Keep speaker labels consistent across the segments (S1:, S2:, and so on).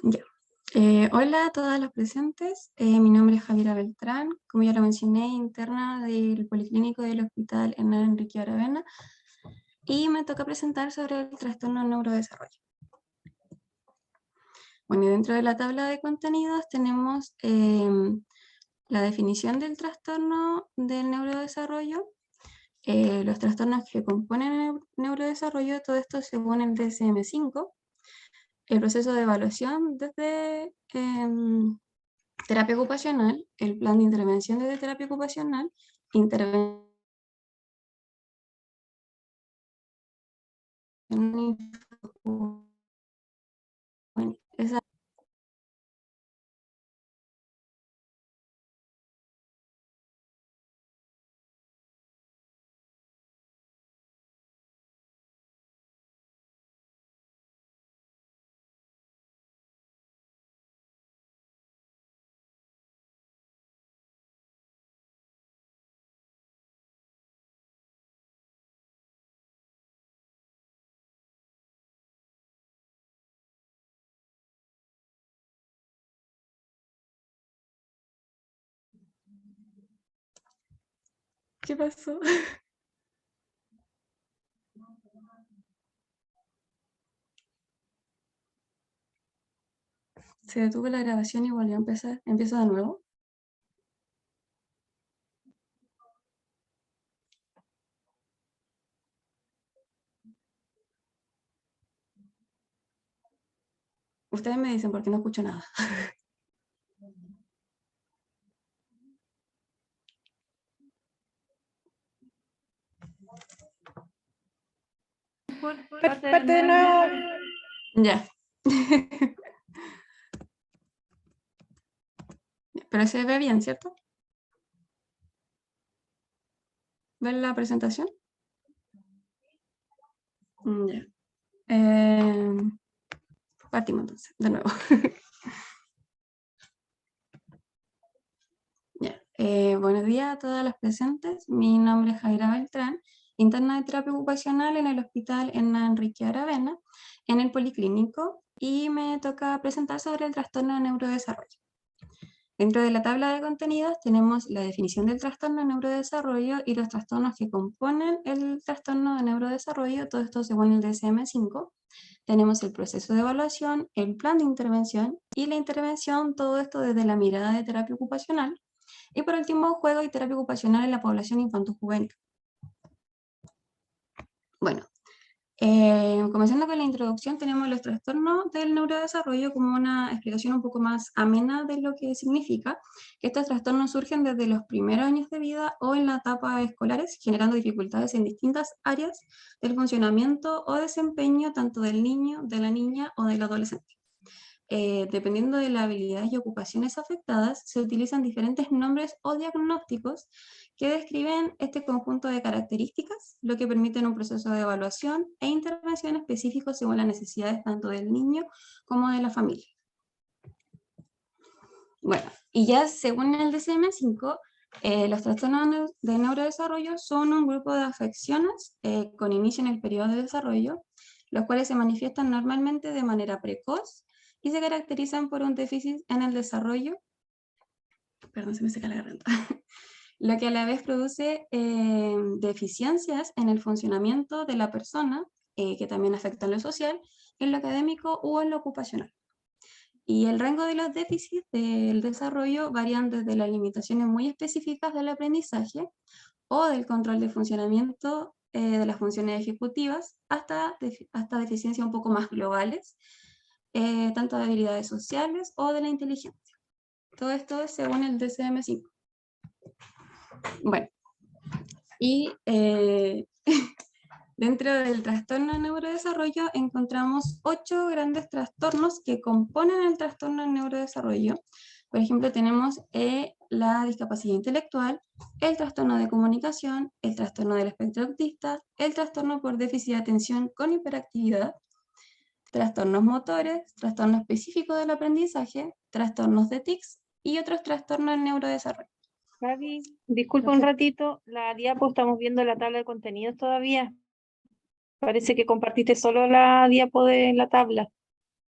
S1: Ya. Hola a todas las presentes, mi nombre es Javiera Beltrán, como ya lo mencioné, interna del Policlínico del Hospital Hernán Enrique Aravena, y me toca presentar sobre el trastorno neurodesarrollo. Bueno, y dentro de la tabla de contenidos tenemos la definición del trastorno del neurodesarrollo, los trastornos que componen el neurodesarrollo, todo esto según el DSM-5, el proceso de evaluación desde terapia ocupacional, el plan de intervención desde terapia ocupacional, intervención esa. ¿Qué pasó? Se detuvo la grabación y volvió a empezar. ¿Empiezo de nuevo? Ustedes me dicen porque no escucho nada.
S2: Parte de nuevo.
S1: Ya. Pero se ve bien, ¿cierto? ¿Ven la presentación? Ya. Partimos entonces, de nuevo. Ya. Buenos días a todas las presentes. Mi nombre es Jaira Beltrán, interna de terapia ocupacional en el Hospital Hernán Enrique Aravena, en el Policlínico, y me toca presentar sobre el trastorno de neurodesarrollo. Dentro de la tabla de contenidos tenemos la definición del trastorno de neurodesarrollo y los trastornos que componen el trastorno de neurodesarrollo, todo esto según el DSM-5. Tenemos el proceso de evaluación, el plan de intervención y la intervención, todo esto desde la mirada de terapia ocupacional. Y por último, juego y terapia ocupacional en la población infanto-juvenil. Bueno, comenzando con la introducción, tenemos los trastornos del neurodesarrollo como una explicación un poco más amena de lo que significa, que estos trastornos surgen desde los primeros años de vida o en la etapa escolares, generando dificultades en distintas áreas del funcionamiento o desempeño tanto del niño, de la niña o del adolescente. Dependiendo de las habilidades y ocupaciones afectadas, se utilizan diferentes nombres o diagnósticos que describen este conjunto de características, lo que permite un proceso de evaluación e intervención específico según las necesidades tanto del niño como de la familia. Bueno, y ya según el DSM-5, los trastornos de neurodesarrollo son un grupo de afecciones con inicio en el periodo de desarrollo, los cuales se manifiestan normalmente de manera precoz y se caracterizan por un déficit en el desarrollo, perdón, se me seca la garganta, lo que a la vez produce deficiencias en el funcionamiento de la persona, que también afectan lo social, en lo académico o en lo ocupacional. Y el rango de los déficits del desarrollo varían desde las limitaciones muy específicas del aprendizaje o del control de funcionamiento de las funciones ejecutivas hasta deficiencias un poco más globales, tanto de habilidades sociales o de la inteligencia. Todo esto es según el DSM-5. Bueno, y dentro del trastorno de neurodesarrollo encontramos 8 grandes trastornos que componen el trastorno de neurodesarrollo. Por ejemplo, tenemos la discapacidad intelectual, el trastorno de comunicación, el trastorno del espectro autista, el trastorno por déficit de atención con hiperactividad, trastornos motores, trastorno específico del aprendizaje, trastornos de tics y otros trastornos del neurodesarrollo.
S2: Gaby, disculpa un ratito, la diapo, estamos viendo la tabla de contenidos todavía. Parece que compartiste solo la diapo de la tabla.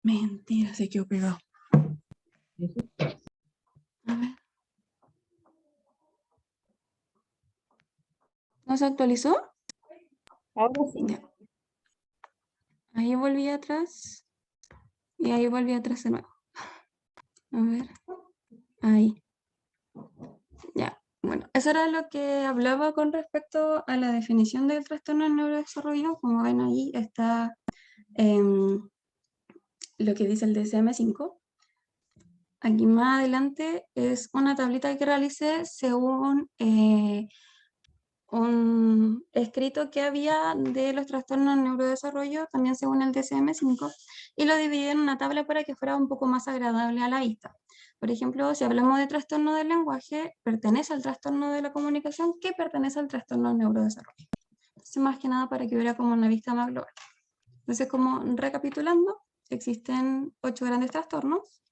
S1: Mentira, se quedó pegado. A ver. ¿No se actualizó?
S2: Ahora sí.
S1: Ya. Ahí volví atrás. Y ahí volví atrás de nuevo. A ver. Ahí. Ya. Bueno, eso era lo que hablaba con respecto a la definición del trastorno del neurodesarrollo. Como ven ahí está lo que dice el DSM-5. Aquí más adelante es una tablita que realicé según un escrito que había de los trastornos del neurodesarrollo, también según el DSM-5, y lo dividí en una tabla para que fuera un poco más agradable a la vista. Por ejemplo, si hablamos de trastorno del lenguaje, pertenece al trastorno de la comunicación, que pertenece al trastorno del neurodesarrollo. Entonces, más que nada para que hubiera como una vista más global. Entonces, como recapitulando, existen 8 grandes trastornos.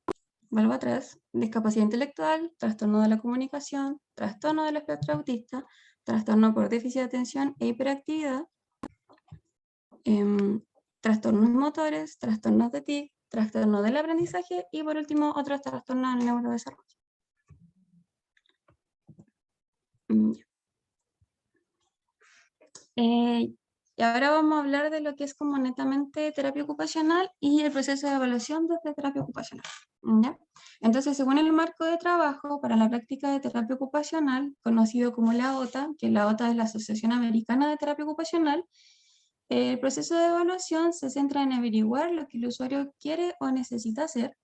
S1: Vuelvo atrás: discapacidad intelectual, trastorno de la comunicación, trastorno del espectro autista, trastorno por déficit de atención e hiperactividad, trastornos motores, trastornos de TIC, trastorno del aprendizaje y por último otros trastornos del neurodesarrollo. Y ahora vamos a hablar de lo que es como netamente terapia ocupacional y el proceso de evaluación desde terapia ocupacional. ¿Ya? Entonces, según el marco de trabajo para la práctica de terapia ocupacional, conocido como la OTA, que la OTA es la Asociación Americana de Terapia Ocupacional, el proceso de evaluación se centra en averiguar lo que el usuario quiere o necesita hacer,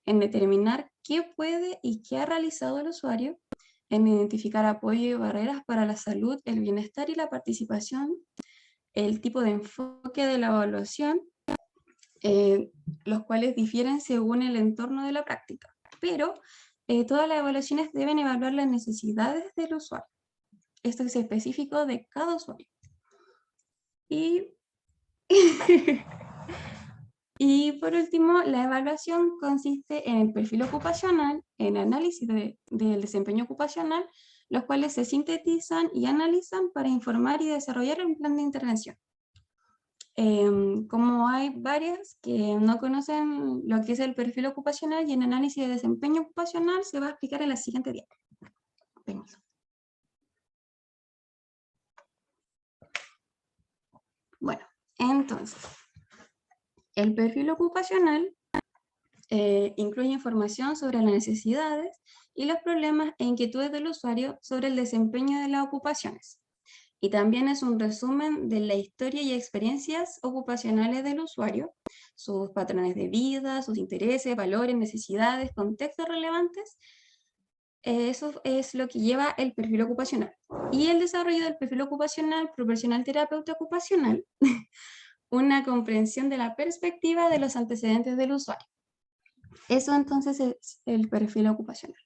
S1: en determinar qué puede y qué ha realizado el usuario, en identificar apoyo y barreras para la salud, el bienestar y la participación, el tipo de enfoque de la evaluación, los cuales difieren según el entorno de la práctica. Pero todas las evaluaciones deben evaluar las necesidades del usuario. Esto es específico de cada usuario. Y por último, la evaluación consiste en el perfil ocupacional, en análisis del desempeño ocupacional, los cuales se sintetizan y analizan para informar y desarrollar un plan de intervención. Como hay varias que no conocen lo que es el perfil ocupacional y en análisis de desempeño ocupacional, se va a explicar en la siguiente diapositiva. Permiso. Bueno, entonces, el perfil ocupacional incluye información sobre las necesidades y los problemas e inquietudes del usuario sobre el desempeño de las ocupaciones. Y también es un resumen de la historia y experiencias ocupacionales del usuario, sus patrones de vida, sus intereses, valores, necesidades, contextos relevantes. Eso es lo que lleva el perfil ocupacional. Y el desarrollo del perfil ocupacional proporciona al terapeuta ocupacional una comprensión de la perspectiva de los antecedentes del usuario. Eso entonces es el perfil ocupacional.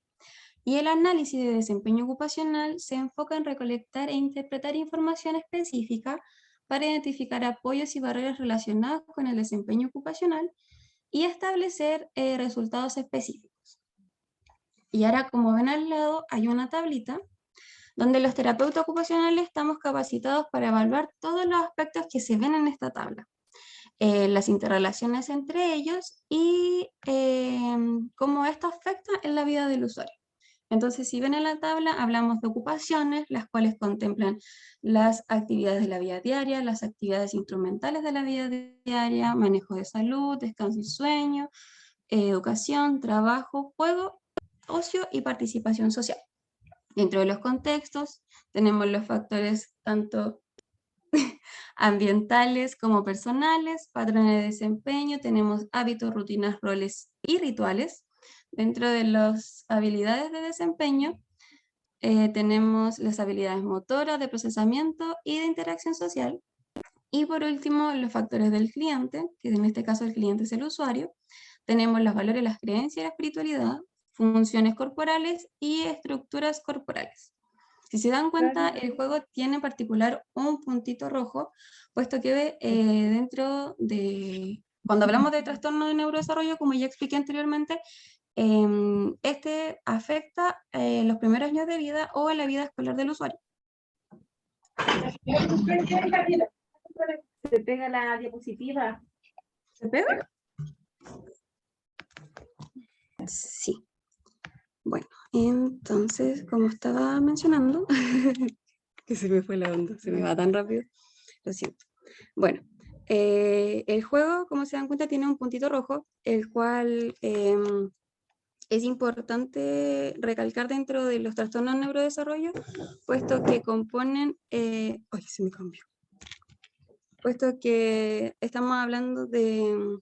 S1: Y el análisis de desempeño ocupacional se enfoca en recolectar e interpretar información específica para identificar apoyos y barreras relacionadas con el desempeño ocupacional y establecer resultados específicos. Y ahora, como ven al lado, hay una tablita donde los terapeutas ocupacionales estamos capacitados para evaluar todos los aspectos que se ven en esta tabla. Las interrelaciones entre ellos y cómo esto afecta en la vida del usuario. Entonces, si ven en la tabla, hablamos de ocupaciones, las cuales contemplan las actividades de la vida diaria, las actividades instrumentales de la vida diaria, manejo de salud, descanso y sueño, educación, trabajo, juego, ocio y participación social. Dentro de los contextos tenemos los factores tanto ambientales como personales, patrones de desempeño, tenemos hábitos, rutinas, roles y rituales. Dentro de las habilidades de desempeño tenemos las habilidades motoras, de procesamiento y de interacción social. Y por último, los factores del cliente, que en este caso el cliente es el usuario. Tenemos los valores, las creencias y la espiritualidad, funciones corporales y estructuras corporales. Si se dan cuenta, el juego tiene en particular un puntito rojo, puesto que dentro de... Cuando hablamos de trastorno de neurodesarrollo, como ya expliqué anteriormente, este afecta los primeros años de vida o en la vida escolar del usuario.
S2: Se pega la diapositiva.
S1: ¿Se pega? Sí. Bueno, entonces, como estaba mencionando, que se me fue la onda, se me va tan rápido, lo siento. Bueno, el juego, como se dan cuenta, tiene un puntito rojo, el cual es importante recalcar dentro de los trastornos de neurodesarrollo, puesto que componen, ¡ay, se me cambió! Puesto que estamos hablando de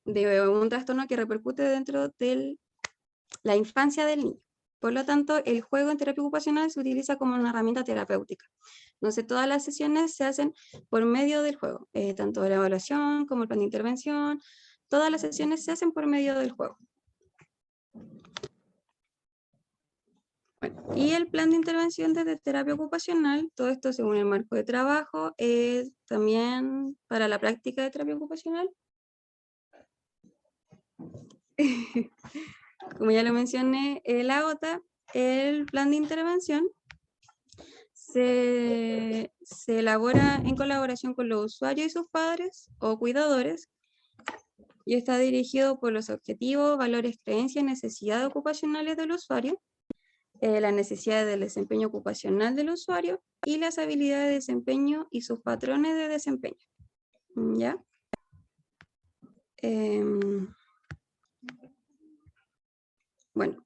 S1: un trastorno que repercute dentro de la infancia del niño. Por lo tanto, el juego en terapia ocupacional se utiliza como una herramienta terapéutica. Entonces, todas las sesiones se hacen por medio del juego, tanto la evaluación como el plan de intervención, todas las sesiones se hacen por medio del juego. Bueno, y el plan de intervención desde terapia ocupacional, todo esto según el marco de trabajo, es también para la práctica de terapia ocupacional. Como ya lo mencioné, la OTA, el plan de intervención se elabora en colaboración con los usuarios y sus padres o cuidadores y está dirigido por los objetivos, valores, creencias, necesidades ocupacionales del usuario, las necesidades del desempeño ocupacional del usuario y las habilidades de desempeño y sus patrones de desempeño. ¿Ya? Bueno,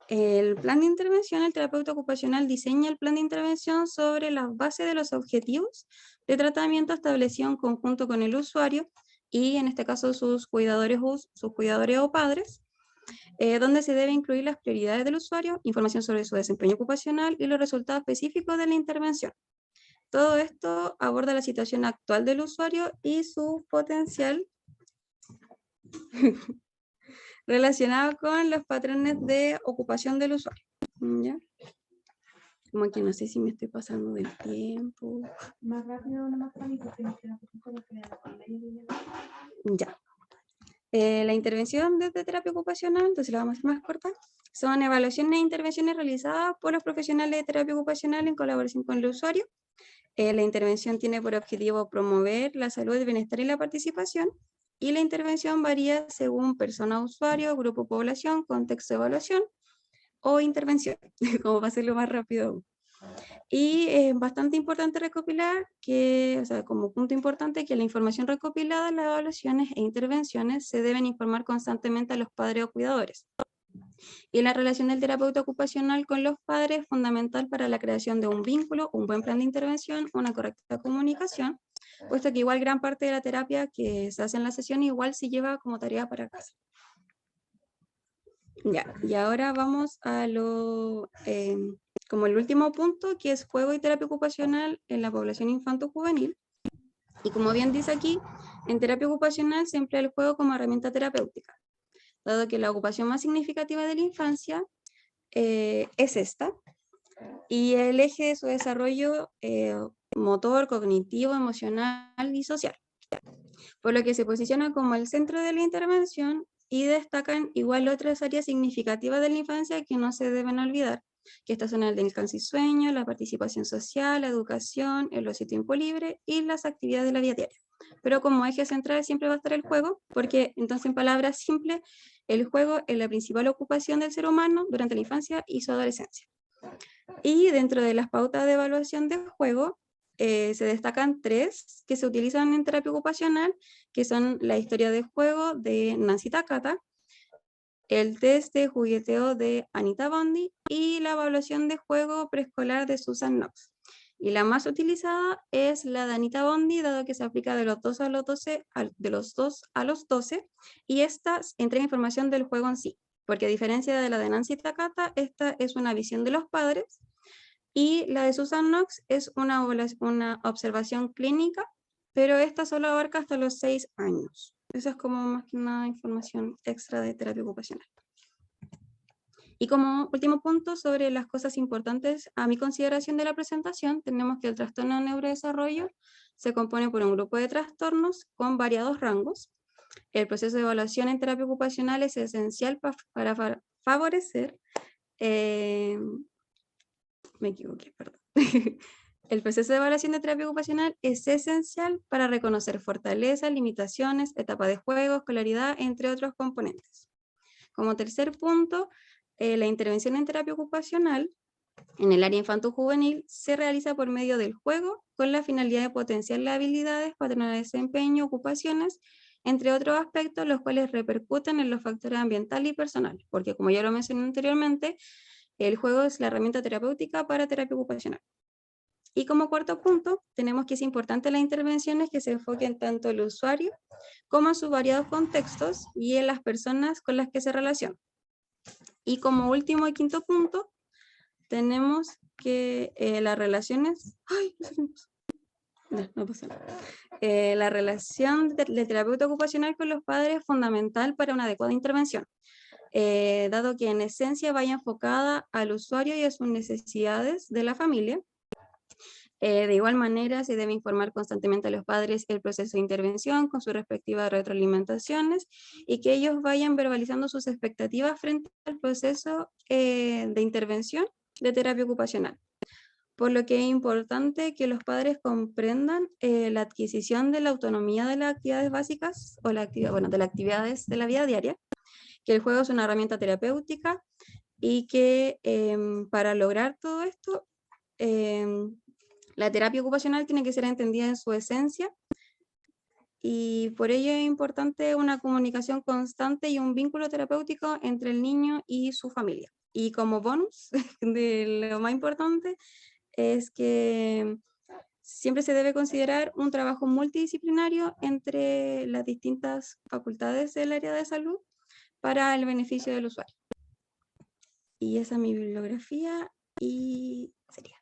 S1: el plan de intervención, el terapeuta ocupacional diseña el plan de intervención sobre las bases de los objetivos de tratamiento establecido en conjunto con el usuario y en este caso sus cuidadores o padres, donde se debe incluir las prioridades del usuario, información sobre su desempeño ocupacional y los resultados específicos de la intervención. Todo esto aborda la situación actual del usuario y su potencial relacionado con los patrones de ocupación del usuario. ¿Ya? Como que no sé si me estoy pasando del tiempo.
S2: Más rápido, más rápido.
S1: Ya. La intervención desde terapia ocupacional, entonces la vamos a hacer más corta, son evaluaciones e intervenciones realizadas por los profesionales de terapia ocupacional en colaboración con el usuario. La intervención tiene por objetivo promover la salud, el bienestar y la participación, y la intervención varía según persona usuario, grupo población, contexto de evaluación o intervención, como para hacerlo más rápido. Y es bastante importante recopilar que, o sea, como punto importante, que la información recopilada en las evaluaciones e intervenciones se deben informar constantemente a los padres o cuidadores. Y la relación del terapeuta ocupacional con los padres es fundamental para la creación de un vínculo, un buen plan de intervención, una correcta comunicación, puesto que igual gran parte de la terapia que se hace en la sesión igual se lleva como tarea para casa. Ya, y ahora vamos a lo, como el último punto, que es juego y terapia ocupacional en la población infanto-juvenil. Y como bien dice aquí, en terapia ocupacional se emplea el juego como herramienta terapéutica, dado que la ocupación más significativa de la infancia es esta, y el eje de su desarrollo motor, cognitivo, emocional y social, por lo que se posiciona como el centro de la intervención y destacan igual otras áreas significativas de la infancia que no se deben olvidar, que estas son el descanso y sueño, la participación social, la educación, el ocio y tiempo libre y las actividades de la vida diaria. Pero como eje central siempre va a estar el juego, porque entonces en palabras simples, el juego es la principal ocupación del ser humano durante la infancia y su adolescencia. Y dentro de las pautas de evaluación de juego, se destacan 3 que se utilizan en terapia ocupacional, que son la historia de juego de Nancy Takata, el test de jugueteo de Anita Bondi y la evaluación de juego preescolar de Susan Knox. Y la más utilizada es la de Anita Bondi, dado que se aplica de los 2 a los 12, de los 2 a los 12, y esta entrega información del juego en sí, porque a diferencia de la de Nancy Takata, esta es una visión de los padres, y la de Susan Knox es una observación clínica, pero esta solo abarca hasta los 6 años. Esa es como más que nada información extra de terapia ocupacional. Y como último punto sobre las cosas importantes a mi consideración de la presentación, tenemos que el trastorno de neurodesarrollo se compone por un grupo de trastornos con variados rangos. El proceso de evaluación en terapia ocupacional es esencial para favorecer, me equivoqué, perdón. El proceso de evaluación de terapia ocupacional es esencial para reconocer fortalezas, limitaciones, etapa de juego, escolaridad, entre otros componentes. Como tercer punto, la intervención en terapia ocupacional en el área infanto-juvenil se realiza por medio del juego con la finalidad de potenciar las habilidades, patrones de desempeño, ocupaciones, entre otros aspectos, los cuales repercuten en los factores ambientales y personales, porque como ya lo mencioné anteriormente, el juego es la herramienta terapéutica para terapia ocupacional. Y como cuarto punto, tenemos que es importante las intervenciones que se enfoquen tanto en el usuario como en sus variados contextos y en las personas con las que se relacionan. Y como último y quinto punto, tenemos que las relaciones... ¡Ay! No pasa nada. La relación de terapeuta ocupacional con los padres es fundamental para una adecuada intervención, dado que en esencia vaya enfocada al usuario y a sus necesidades de la familia. De igual manera, se debe informar constantemente a los padres el proceso de intervención con sus respectivas retroalimentaciones y que ellos vayan verbalizando sus expectativas frente al proceso de intervención de terapia ocupacional. Por lo que es importante que los padres comprendan la adquisición de la autonomía de las actividades básicas o de las actividades de la vida diaria, que el juego es una herramienta terapéutica y que para lograr todo esto, la terapia ocupacional tiene que ser entendida en su esencia y por ello es importante una comunicación constante y un vínculo terapéutico entre el niño y su familia. Y como bonus, de lo más importante, es que siempre se debe considerar un trabajo multidisciplinario entre las distintas facultades del área de salud para el beneficio del usuario. Y esa es mi bibliografía y sería.